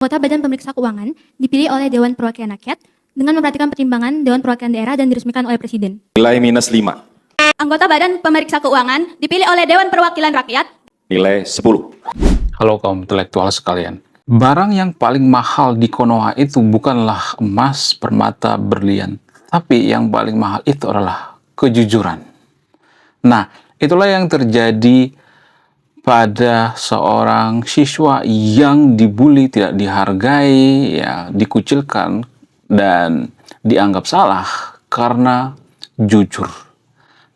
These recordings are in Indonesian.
Anggota Badan Pemeriksa Keuangan dipilih oleh Dewan Perwakilan Rakyat dengan memperhatikan pertimbangan Dewan Perwakilan Daerah dan diresmikan oleh Presiden. Nilai -5. Anggota Badan Pemeriksa Keuangan dipilih oleh Dewan Perwakilan Rakyat. Nilai 10. Halo kaum intelektual sekalian. Barang yang paling mahal di Konoha itu bukanlah emas, permata, berlian. Tapi yang paling mahal itu adalah kejujuran. Nah, itulah yang terjadi pada seorang siswa yang dibully, tidak dihargai, ya, dikucilkan, dan dianggap salah karena jujur.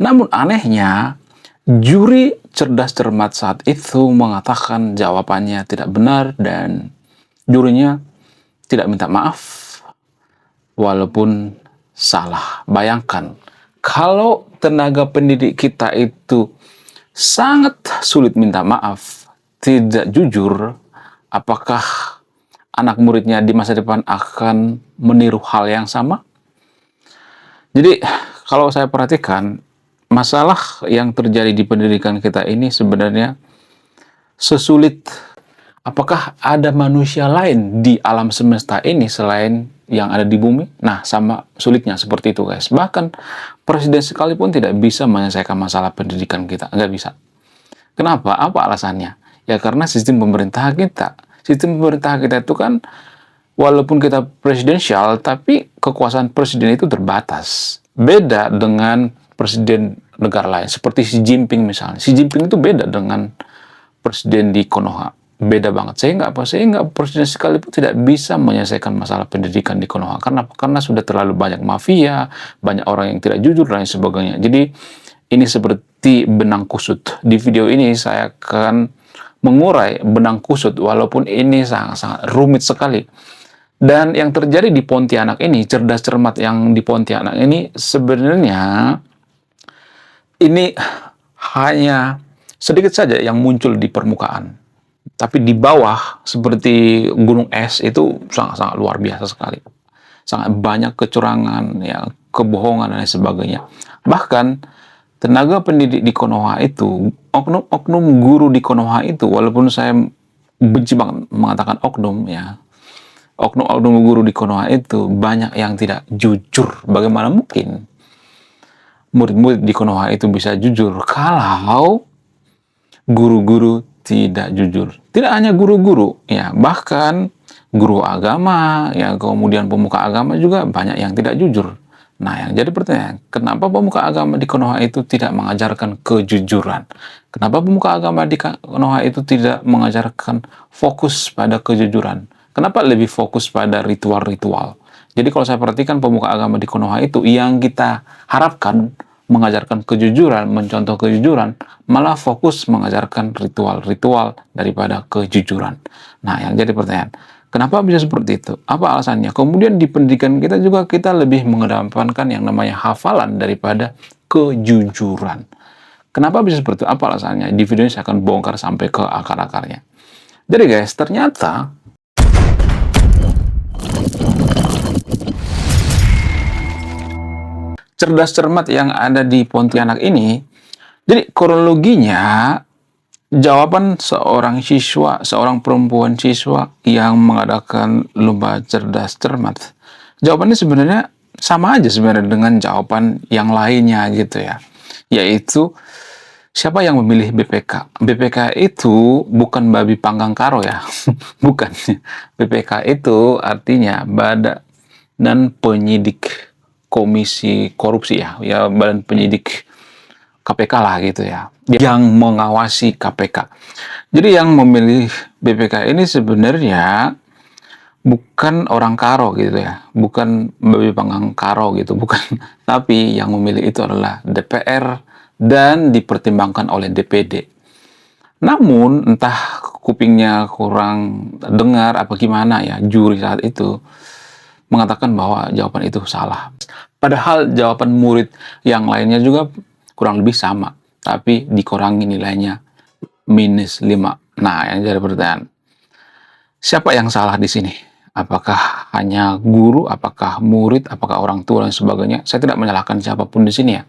Namun anehnya, juri cerdas cermat saat itu mengatakan jawabannya tidak benar dan jurinya tidak minta maaf walaupun salah. Bayangkan, kalau tenaga pendidik kita itu sangat sulit minta maaf, tidak jujur, apakah anak muridnya di masa depan akan meniru hal yang sama? Jadi, kalau saya perhatikan, masalah yang terjadi di pendidikan kita ini sebenarnya sesulit apakah ada manusia lain di alam semesta ini selain yang ada di bumi? Nah, sama sulitnya seperti itu, guys. Bahkan presiden sekalipun tidak bisa menyelesaikan masalah pendidikan kita. Nggak bisa. Kenapa? Apa alasannya? Ya karena sistem pemerintah kita. Sistem pemerintah kita itu kan, walaupun kita presidensial, tapi kekuasaan presiden itu terbatas. Beda dengan presiden negara lain. Seperti Xi Jinping misalnya. Xi Jinping itu beda dengan presiden di Konoha. Beda banget. Sehingga presiden sekalipun tidak bisa menyelesaikan masalah pendidikan di Konoha. Karena sudah terlalu banyak mafia, banyak orang yang tidak jujur dan lain sebagainya. Jadi ini seperti benang kusut. Di video ini saya akan mengurai benang kusut walaupun ini sangat rumit sekali. Dan yang terjadi di Pontianak ini, cerdas cermat yang di Pontianak ini sebenarnya ini hanya sedikit saja yang muncul di permukaan. Tapi di bawah, seperti gunung es, itu sangat-sangat luar biasa sekali. Sangat banyak kecurangan, ya, kebohongan, dan lain sebagainya. Bahkan, tenaga pendidik di Konoha itu, oknum guru di Konoha itu, walaupun saya benci banget mengatakan oknum, ya, oknum guru di Konoha itu banyak yang tidak jujur. Bagaimana mungkin murid-murid di Konoha itu bisa jujur kalau guru-guru tidak jujur? Tidak hanya guru-guru, ya, bahkan guru agama, ya, kemudian pemuka agama juga banyak yang tidak jujur. Nah, yang jadi pertanyaan, kenapa pemuka agama di Konoha itu tidak mengajarkan kejujuran? Kenapa pemuka agama di Konoha itu tidak mengajarkan fokus pada kejujuran? Kenapa lebih fokus pada ritual-ritual? Jadi kalau saya perhatikan pemuka agama di Konoha itu, yang kita harapkan mengajarkan kejujuran, mencontoh kejujuran, malah fokus mengajarkan ritual-ritual daripada kejujuran. Nah, yang jadi pertanyaan, kenapa bisa seperti itu? Apa alasannya? Kemudian di pendidikan kita juga kita lebih mengedepankan yang namanya hafalan daripada kejujuran. Kenapa bisa seperti itu? Apa alasannya? Di video ini saya akan bongkar sampai ke akar-akarnya. Jadi guys, ternyata cerdas cermat yang ada di Pontianak ini, jadi kronologinya jawaban seorang siswa, seorang perempuan siswa yang mengadakan lomba cerdas cermat, jawabannya sebenarnya sama aja sebenarnya dengan jawaban yang lainnya gitu ya, yaitu siapa yang memilih BPK? BPK itu bukan babi panggang karo ya, bukan. BPK itu artinya Badan Penyidik Komisi Korupsi, ya, Badan Penyidik KPK lah gitu ya, yang mengawasi KPK. Jadi yang memilih BPK ini sebenarnya bukan orang karo gitu ya, bukan babi panggang karo gitu, bukan. Tapi yang memilih itu adalah DPR dan dipertimbangkan oleh DPD. Namun entah kupingnya kurang dengar apa gimana ya, juri saat itu mengatakan bahwa jawaban itu salah. Padahal jawaban murid yang lainnya juga kurang lebih sama, tapi dikurangi nilainya -5. Nah, yang jadi pertanyaan, siapa yang salah di sini? Apakah hanya guru, apakah murid, apakah orang tua dan sebagainya? Saya tidak menyalahkan siapapun di sini ya.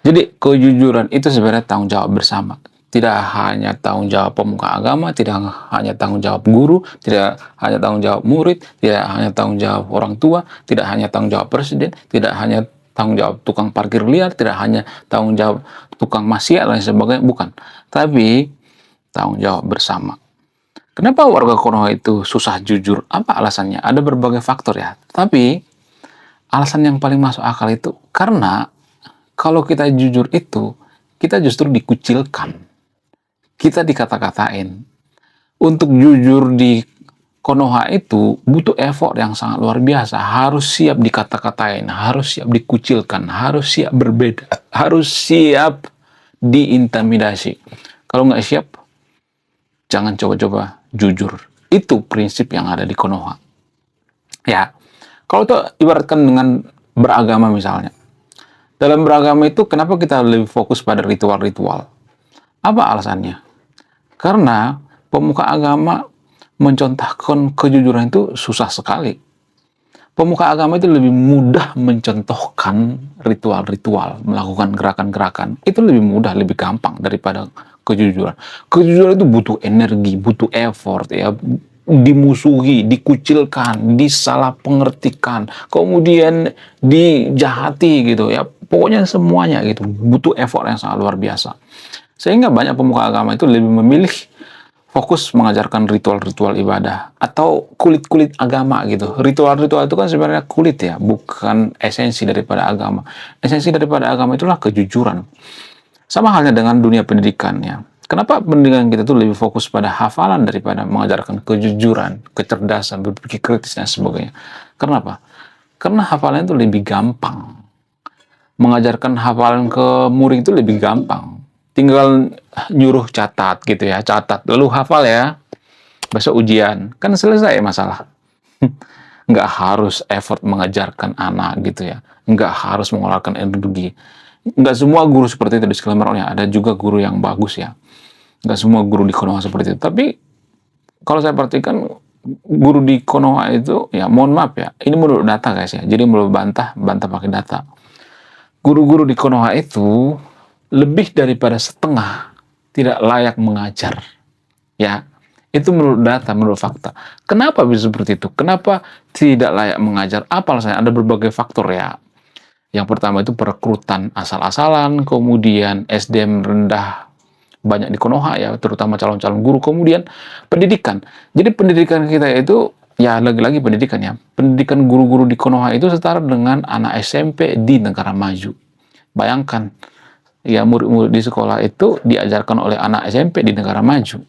Jadi kejujuran itu sebenarnya tanggung jawab bersama. tidak hanya tanggung jawab pemuka agama, tidak hanya tanggung jawab guru, tidak hanya tanggung jawab murid, tidak hanya tanggung jawab orang tua, tidak hanya tanggung jawab presiden, tidak hanya tanggung jawab tukang parkir liar, tidak hanya tanggung jawab tukang maksiat dan sebagainya, bukan. Tapi tanggung jawab bersama. Kenapa warga Konoha itu susah jujur? Apa alasannya? Ada berbagai faktor ya. Tapi alasan yang paling masuk akal itu karena kalau kita jujur itu, kita justru dikucilkan. Kita dikata-katain. Untuk jujur di Konoha itu butuh effort yang sangat luar biasa. Harus siap dikata-katain, harus siap dikucilkan, harus siap berbeda, harus siap diintimidasi. Kalau nggak siap, jangan coba-coba jujur. Itu prinsip yang ada di Konoha. Ya, kalau itu ibaratkan dengan beragama misalnya. Dalam beragama itu kenapa kita lebih fokus pada ritual-ritual? Apa alasannya? Karena pemuka agama mencontohkan kejujuran itu susah sekali. Pemuka agama itu lebih mudah mencontohkan ritual-ritual, melakukan gerakan-gerakan. Itu lebih mudah, lebih gampang daripada kejujuran. Kejujuran itu butuh energi, butuh effort, ya, dimusuhi, dikucilkan, disalah pengertikan, kemudian dijahati gitu ya. Pokoknya semuanya gitu, butuh effort yang sangat luar biasa. Sehingga banyak pemuka agama itu lebih memilih fokus mengajarkan ritual-ritual ibadah atau kulit-kulit agama gitu. Ritual-ritual itu kan sebenarnya kulit ya, bukan esensi daripada agama. Esensi daripada agama itulah kejujuran. Sama halnya dengan dunia pendidikan ya. Kenapa pendidikan kita tuh lebih fokus pada hafalan daripada mengajarkan kejujuran, kecerdasan, berpikir kritis dan sebagainya? Kenapa? Karena hafalan itu lebih gampang. Mengajarkan hafalan ke murid itu lebih gampang. Tinggal nyuruh catat gitu ya, catat lalu hafal ya, besok ujian, kan selesai masalah. Nggak harus effort mengajarkan anak gitu ya, nggak harus mengeluarkan energi. Nggak semua guru seperti itu, disclaimer ya, ada juga guru yang bagus ya, nggak semua guru di Konoha seperti itu. Tapi kalau saya perhatikan guru di Konoha itu ya, mohon maaf ya, ini menurut data guys ya, jadi menurut bantah pakai data. Guru-guru di Konoha itu lebih daripada setengah tidak layak mengajar. Ya, itu menurut data, menurut fakta. Kenapa bisa seperti itu? Kenapa tidak layak mengajar? Apa alasannya? Ada berbagai faktor ya. Yang pertama itu perekrutan asal-asalan, kemudian SDM rendah banyak di Konoha ya, terutama calon-calon guru, kemudian pendidikan. Jadi pendidikan kita itu ya lagi-lagi pendidikan ya. Pendidikan guru-guru di Konoha itu setara dengan anak SMP di negara maju. Bayangkan ya, murid-murid di sekolah itu diajarkan oleh anak SMP di negara maju.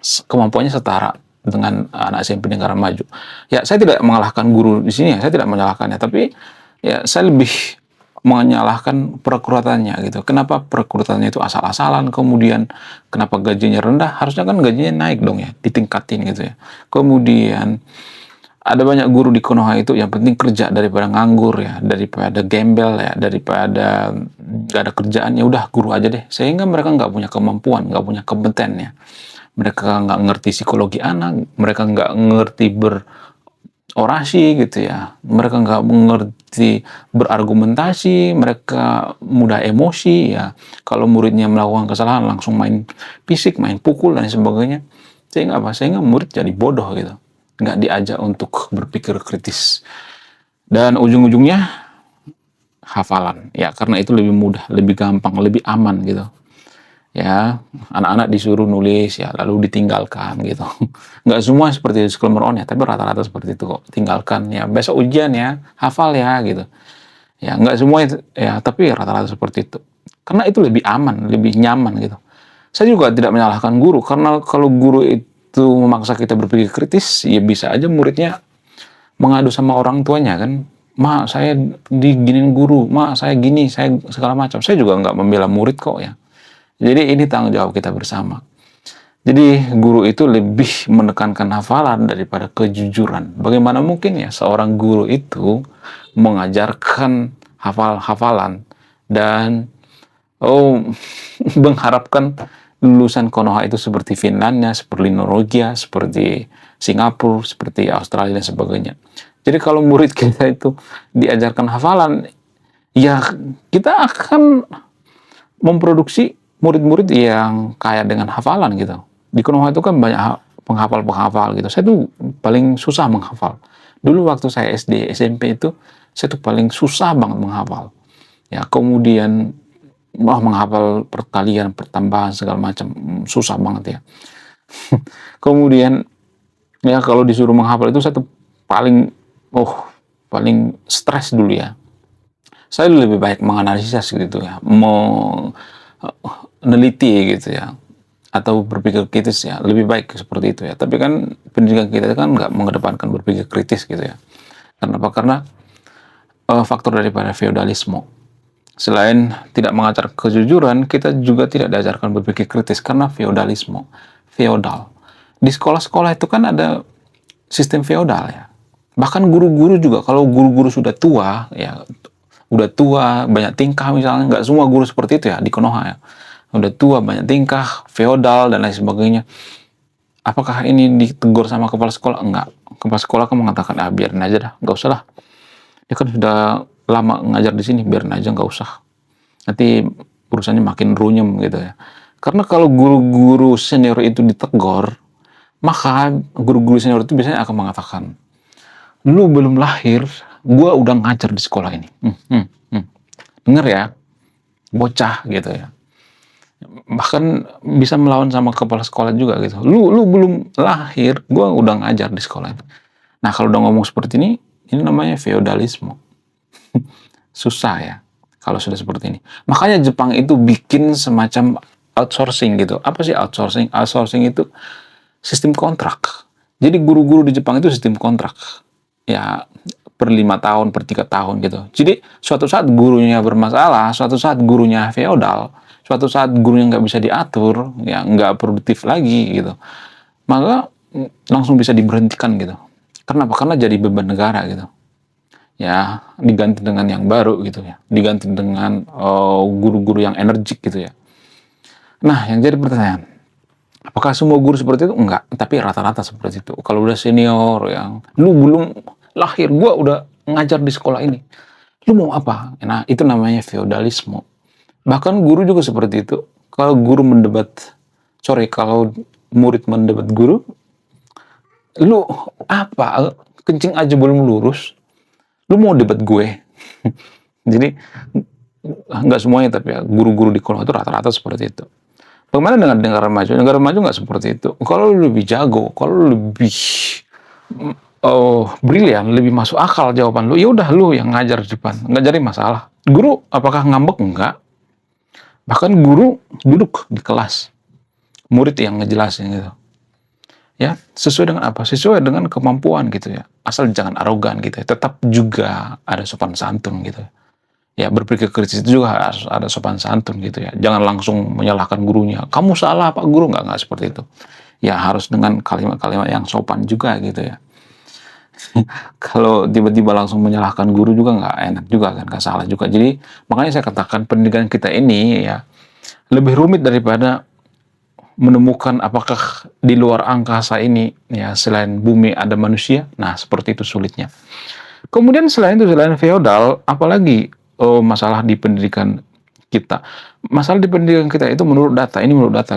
Kemampuannya setara dengan anak SMP di negara maju. Ya, saya tidak mengalahkan guru di sini ya, saya tidak menyalahkannya, tapi ya saya lebih menyalahkan perekrutannya gitu. Kenapa perekrutannya itu asal-asalan, kemudian kenapa gajinya rendah? Harusnya kan gajinya naik dong ya, ditingkatin gitu ya. Kemudian ada banyak guru di Konoha itu yang penting kerja daripada nganggur ya, daripada gembel ya, daripada nggak ada kerjaan, ya udah guru aja deh. Sehingga mereka nggak punya kemampuan, nggak punya kompeten ya. Mereka nggak ngerti psikologi anak, mereka nggak ngerti berorasi gitu ya, mereka nggak mengerti berargumentasi, mereka mudah emosi ya. Kalau muridnya melakukan kesalahan langsung main fisik, main pukul dan sebagainya. Sehingga apa? Sehingga murid jadi bodoh gitu. Nggak diajak untuk berpikir kritis, dan ujung-ujungnya hafalan ya, karena itu lebih mudah, lebih gampang, lebih aman gitu ya. Anak-anak disuruh nulis ya lalu ditinggalkan gitu. Nggak semua seperti disclaimer on ya, tapi rata-rata seperti itu kok. Tinggalkan ya, besok ujian ya, hafal ya gitu ya. Nggak semua itu ya, tapi rata-rata seperti itu karena itu lebih aman, lebih nyaman gitu. Saya juga tidak menyalahkan guru, karena kalau guru itu memaksa kita berpikir kritis, ya bisa aja muridnya mengadu sama orang tuanya kan. Ma, saya diginin guru, ma, saya gini, saya segala macam. Saya juga nggak membela murid kok ya. Jadi ini tanggung jawab kita bersama. Jadi guru itu lebih menekankan hafalan daripada kejujuran. Bagaimana mungkin ya seorang guru itu mengajarkan hafalan dan mengharapkan lulusan Konoha itu seperti Finlandia, seperti Norwegia, seperti Singapura, seperti Australia dan sebagainya. Jadi kalau murid kita itu diajarkan hafalan, ya kita akan memproduksi murid-murid yang kaya dengan hafalan gitu. Di Konoha itu kan banyak penghafal-penghafal gitu. Saya tuh paling susah menghafal. Dulu waktu saya SD, SMP itu, saya tuh paling susah banget menghafal. Ya, kemudian menghafal perkalian, pertambahan segala macam susah banget ya. Kemudian ya kalau disuruh menghafal itu saya tuh paling paling stres dulu ya. Saya lebih baik menganalisis gitu ya, meneliti gitu ya, atau berpikir kritis ya, lebih baik seperti itu ya. Tapi kan pendidikan kita kan nggak mengedepankan berpikir kritis gitu ya. Kenapa? Karena faktor daripada feodalisme. Selain tidak mengajar kejujuran, kita juga tidak diajarkan berpikir kritis karena feodalisme, feodal. Di sekolah-sekolah itu kan ada sistem feodal ya. Bahkan guru-guru juga, kalau guru-guru sudah tua ya, udah tua, banyak tingkah misalnya, nggak semua guru seperti itu ya di Konoha ya. Udah tua, banyak tingkah, feodal dan lain sebagainya. Apakah ini ditegur sama kepala sekolah? Enggak. Kepala sekolah kan mengatakan, biarin aja dah, nggak usah lah. Dia kan sudah lama ngajar di sini, biarin aja, nggak usah. Nanti urusannya makin runyem gitu ya. Karena kalau guru-guru senior itu ditegur, maka guru-guru senior itu biasanya akan mengatakan, lu belum lahir, gua udah ngajar di sekolah ini. Dengar ya, bocah gitu ya. Bahkan bisa melawan sama kepala sekolah juga gitu. Lu belum lahir, gua udah ngajar di sekolah ini. Nah kalau udah ngomong seperti ini namanya feodalisme. Susah ya kalau sudah seperti ini. Makanya Jepang itu bikin semacam outsourcing gitu. Apa sih outsourcing? Outsourcing itu sistem kontrak. Jadi guru-guru di Jepang itu sistem kontrak. Ya per 5 tahun, per 3 tahun gitu. Jadi suatu saat gurunya bermasalah, suatu saat gurunya feodal, suatu saat gurunya nggak bisa diatur, ya nggak produktif lagi gitu. Maka langsung bisa diberhentikan gitu. Kenapa? Karena jadi beban negara gitu. Ya diganti dengan yang baru gitu ya. Diganti dengan guru-guru yang energik gitu ya. Nah yang jadi pertanyaan, apakah semua guru seperti itu? Enggak, tapi rata-rata seperti itu. Kalau udah senior yang, lu belum lahir, gua udah ngajar di sekolah ini. Lu mau apa? Nah, itu namanya feodalisme. Bahkan guru juga seperti itu. Kalau kalau murid mendebat guru, lu apa? Kencing aja belum lurus. Lu mau debat gue? Jadi, nggak semuanya, tapi ya, guru-guru di Konoha itu rata-rata seperti itu. Bagaimana dengan negara maju? Negara maju nggak seperti itu. Kalau lu lebih jago, kalau lu lebih brilian, lebih masuk akal jawaban lu, ya udah lu yang ngajar di depan, nggak jadi masalah. Guru apakah ngambek? Enggak. Bahkan guru duduk di kelas, murid yang ngejelasin gitu. Ya, sesuai dengan apa? Sesuai dengan kemampuan gitu ya. Asal jangan arogan gitu ya. Tetap juga ada sopan santun gitu ya. Ya berpikir kritis itu juga harus ada sopan santun gitu ya. Jangan langsung menyalahkan gurunya. Kamu salah Pak Guru, nggak seperti itu. Ya harus dengan kalimat-kalimat yang sopan juga gitu ya. Kalau tiba-tiba langsung menyalahkan guru juga nggak enak juga kan, nggak salah juga. Jadi makanya saya katakan pendidikan kita ini ya lebih rumit daripada menemukan apakah di luar angkasa ini ya selain bumi ada manusia. Nah seperti itu sulitnya. Kemudian selain feodal, apalagi masalah di pendidikan kita. Masalah di pendidikan kita itu menurut data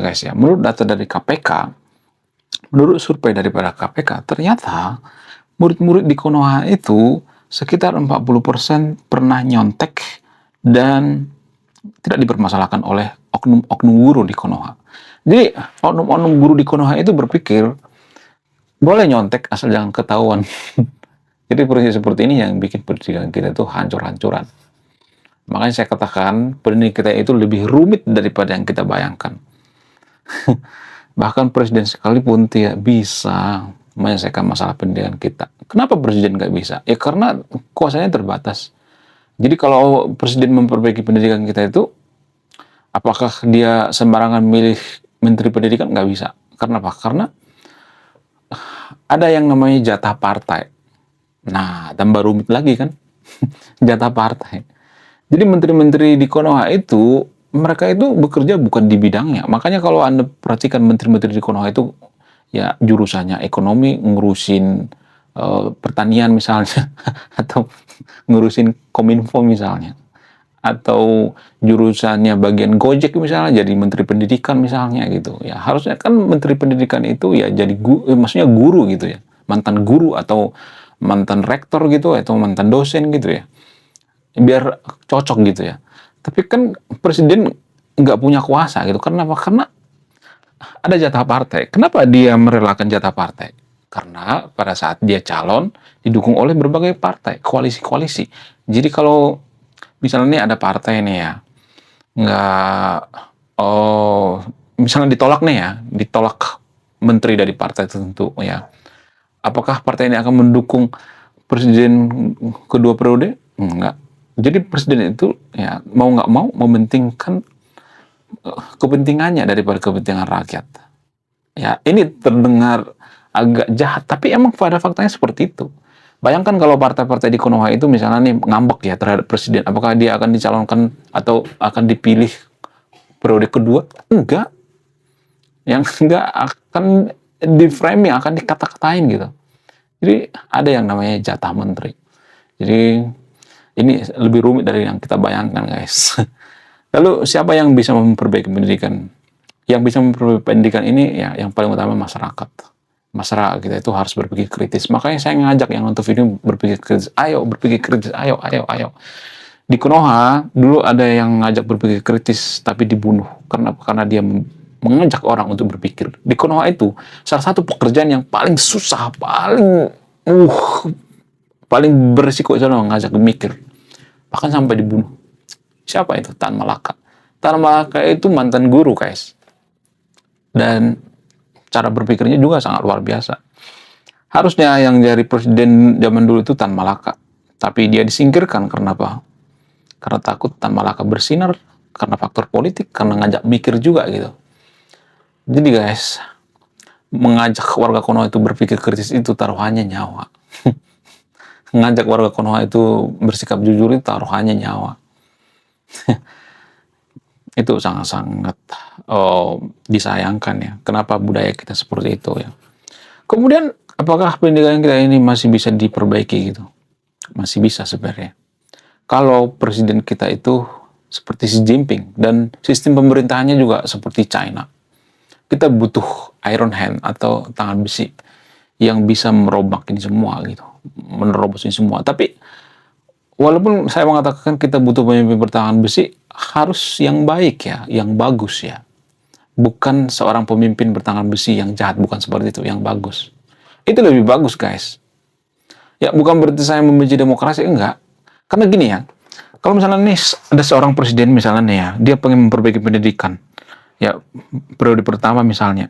guys ya. Menurut data dari KPK, menurut survei daripada KPK, ternyata murid-murid di Konoha itu sekitar 40% pernah nyontek dan tidak dipermasalahkan oleh oknum-oknum guru di Konoha. Jadi oknum-oknum guru di Konoha itu berpikir boleh nyontek asal jangan ketahuan. Jadi proses seperti ini yang bikin pendidikan kita itu hancur-hancuran. Makanya saya katakan pendidikan kita itu lebih rumit daripada yang kita bayangkan. Bahkan presiden sekalipun tidak bisa menyelesaikan masalah pendidikan kita. Kenapa presiden nggak bisa? Ya karena kuasanya terbatas. Jadi kalau presiden memperbaiki pendidikan kita itu, apakah dia sembarangan milih menteri pendidikan? Nggak bisa. Karena apa? Karena ada yang namanya jatah partai. Nah, tambah rumit lagi kan? Jatah partai. Jadi menteri-menteri di Konoha itu, mereka itu bekerja bukan di bidangnya. Makanya kalau Anda perhatikan menteri-menteri di Konoha itu, ya jurusannya ekonomi, ngurusin pertanian misalnya, atau ngurusin kominfo misalnya, atau jurusannya bagian Gojek misalnya jadi menteri pendidikan misalnya gitu ya, harusnya kan menteri pendidikan itu ya jadi maksudnya guru gitu ya, mantan guru atau mantan rektor gitu atau mantan dosen gitu ya, biar cocok gitu ya. Tapi kan presiden nggak punya kuasa gitu. Kenapa? Karena ada jatah partai. Kenapa dia merelakan jatah partai? Karena pada saat dia calon didukung oleh berbagai partai, koalisi-koalisi. Jadi kalau misalnya nih ada partai nih ya, nggak, oh, misalnya ditolak nih ya, ditolak menteri dari partai tertentu ya. Apakah partai ini akan mendukung presiden kedua periode? Enggak. Jadi presiden itu ya mau nggak mau mementingkan kepentingannya daripada kepentingan rakyat. Ya, ini terdengar agak jahat, tapi emang pada faktanya seperti itu. Bayangkan kalau partai-partai di Konoha itu misalnya nih ngambek ya terhadap presiden, apakah dia akan dicalonkan atau akan dipilih periode kedua? Enggak. Yang enggak akan di framing, akan dikata-katain gitu. Jadi ada yang namanya jatah menteri. Jadi ini lebih rumit dari yang kita bayangkan, guys. Lalu siapa yang bisa memperbaiki pendidikan? Yang bisa memperbaiki pendidikan ini ya yang paling utama masyarakat. Masyarakat kita itu harus berpikir kritis. Makanya saya ngajak yang nonton video berpikir kritis. Ayo berpikir kritis. Ayo, ayo, ayo. Di Konoha dulu ada yang ngajak berpikir kritis tapi dibunuh. Karena dia mengajak orang untuk berpikir. Di Konoha itu salah satu pekerjaan yang paling susah, paling berisiko itu ngajak mikir. Bahkan sampai dibunuh. Siapa itu? Tan Malaka. Tan Malaka itu mantan guru, guys. Dan cara berpikirnya juga sangat luar biasa. Harusnya yang jadi presiden zaman dulu itu Tan Malaka. Tapi dia disingkirkan karena apa? Karena takut Tan Malaka bersinar, karena faktor politik, karena ngajak mikir juga gitu. Jadi guys, mengajak warga Konoha itu berpikir kritis itu taruhannya nyawa. Ngajak warga Konoha itu bersikap jujur itu taruhannya nyawa. Itu sangat-sangat disayangkan ya. Kenapa budaya kita seperti itu ya. Kemudian apakah pendidikan kita ini masih bisa diperbaiki gitu? Masih bisa sebenarnya. Kalau presiden kita itu seperti Xi Jinping dan sistem pemerintahannya juga seperti China. Kita butuh iron hand atau tangan besi yang bisa merombak ini semua gitu. Menerobos ini semua. Tapi walaupun saya mengatakan kita butuh pemimpin bertangan besi, harus yang baik ya, yang bagus ya. Bukan seorang pemimpin bertangan besi yang jahat, bukan seperti itu, yang bagus. Itu lebih bagus, guys. Ya, bukan berarti saya membenci demokrasi, enggak. Karena gini ya, kalau misalnya nih ada seorang presiden misalnya nih ya, dia pengen memperbaiki pendidikan. Ya, periode pertama misalnya.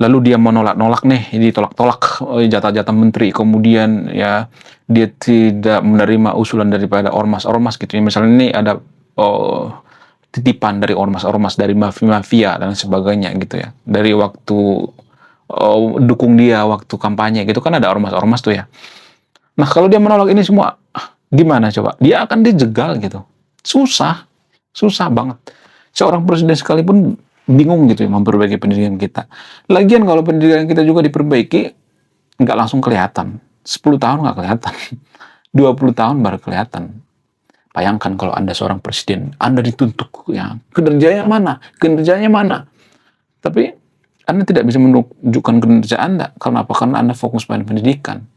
Lalu dia menolak-nolak nih, ditolak-tolak jatah-jatah menteri. Kemudian ya dia tidak menerima usulan daripada ormas-ormas gitu. Misalnya ini ada titipan dari ormas-ormas, dari mafia dan sebagainya gitu ya. Dari waktu dukung dia waktu kampanye gitu kan ada ormas-ormas tuh ya. Nah kalau dia menolak ini semua, gimana coba? Dia akan dijegal gitu. Susah banget. Seorang presiden sekalipun bingung gitu ya memperbaiki pendidikan kita. Lagian kalau pendidikan kita juga diperbaiki, nggak langsung kelihatan. 10 tahun nggak kelihatan. 20 tahun baru kelihatan. Bayangkan kalau Anda seorang presiden, Anda dituntut ya, kinerjanya mana. Tapi Anda tidak bisa menunjukkan kinerja Anda. Karena apa? Karena Anda fokus pada pendidikan.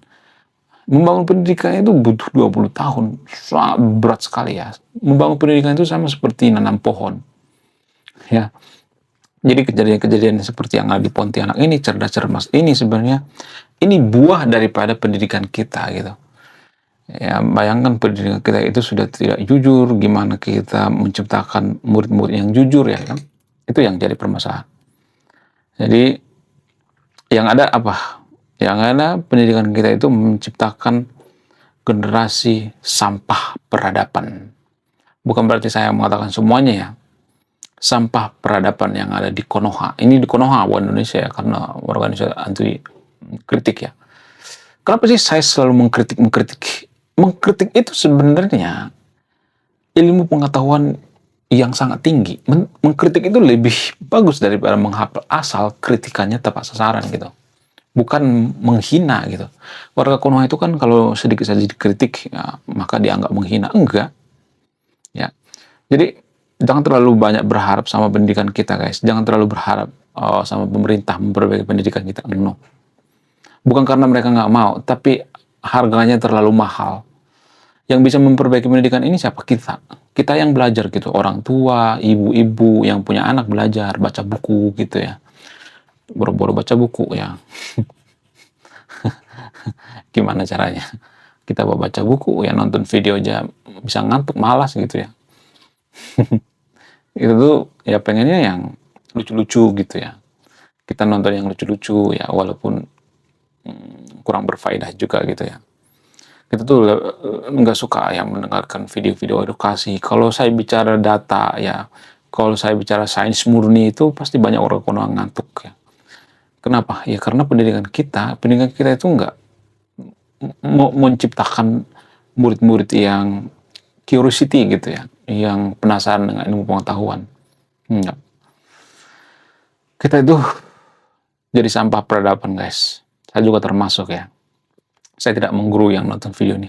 Membangun pendidikan itu butuh 20 tahun. Sangat berat sekali ya. Membangun pendidikan itu sama seperti nanam pohon. Ya. Jadi kejadian-kejadian seperti yang ada di Pontianak ini, cerdas cermas ini sebenarnya ini buah daripada pendidikan kita gitu. Ya, bayangkan pendidikan kita itu sudah tidak jujur, gimana kita menciptakan murid-murid yang jujur ya kan? Itu yang jadi permasalahan. Jadi yang ada apa? Yang ada pendidikan kita itu menciptakan generasi sampah peradaban. Bukan berarti saya mengatakan semuanya ya. Sampah peradaban yang ada di Konoha. Ini di Konoha, bukan Indonesia ya, karena warga Indonesia anti kritik ya. Kenapa sih saya selalu mengkritik? Mengkritik itu sebenarnya ilmu pengetahuan yang sangat tinggi. Mengkritik itu lebih bagus daripada menghafal asal kritikannya tepat sasaran gitu. Bukan menghina gitu. Warga Konoha itu kan kalau sedikit saja dikritik, ya, maka dianggap menghina. Enggak. Ya. Jadi jangan terlalu banyak berharap sama pendidikan kita, guys. Jangan terlalu berharap sama pemerintah memperbaiki pendidikan kita. No. Bukan karena mereka nggak mau, tapi harganya terlalu mahal. Yang bisa memperbaiki pendidikan ini siapa? Kita. Kita yang belajar gitu. Orang tua, ibu-ibu yang punya anak belajar, baca buku gitu ya. Boro-boro baca buku ya. Gimana caranya? Kita baca buku ya, nonton video aja bisa ngantuk, malas gitu ya. Itu tuh ya pengennya yang lucu-lucu gitu ya. Kita nonton yang lucu-lucu ya, walaupun kurang berfaedah juga gitu ya. Kita tuh nggak suka yang mendengarkan video-video edukasi. Kalau saya bicara data ya, kalau saya bicara sains murni itu pasti banyak orang kono ngantuk ya. Kenapa? Ya karena pendidikan kita itu nggak menciptakan murid-murid yang curiosity gitu ya, yang penasaran dengan ilmu pengetahuan. Enggak. Kita itu jadi sampah peradaban, guys. Saya juga termasuk ya. Saya tidak menggurui yang nonton video ini.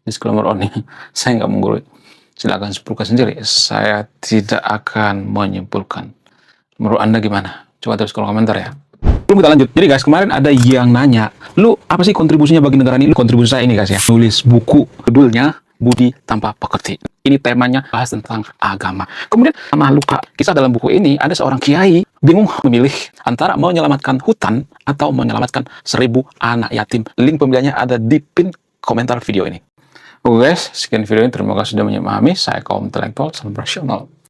Disclaimer on ya. Saya nggak menggurui. Silakan simpulkan sendiri. Saya tidak akan menyimpulkan. Menurut Anda gimana? Coba tulis kolom komentar ya. Belum kita lanjut. Jadi guys, kemarin ada yang nanya, lu apa sih kontribusinya bagi negara ini? Kontribusi saya ini guys ya. Nulis buku. Judulnya Budi Tanpa Pekerti. Ini temanya bahas tentang agama. Kemudian sama luka. Kisah dalam buku ini ada seorang kiai bingung memilih antara menyelamatkan hutan atau menyelamatkan 1000 anak yatim. Link pembeliannya ada di pin komentar video ini. Oke guys, sekian video ini. Terima kasih sudah memahami. Saya kaum intelektual, salam rasional.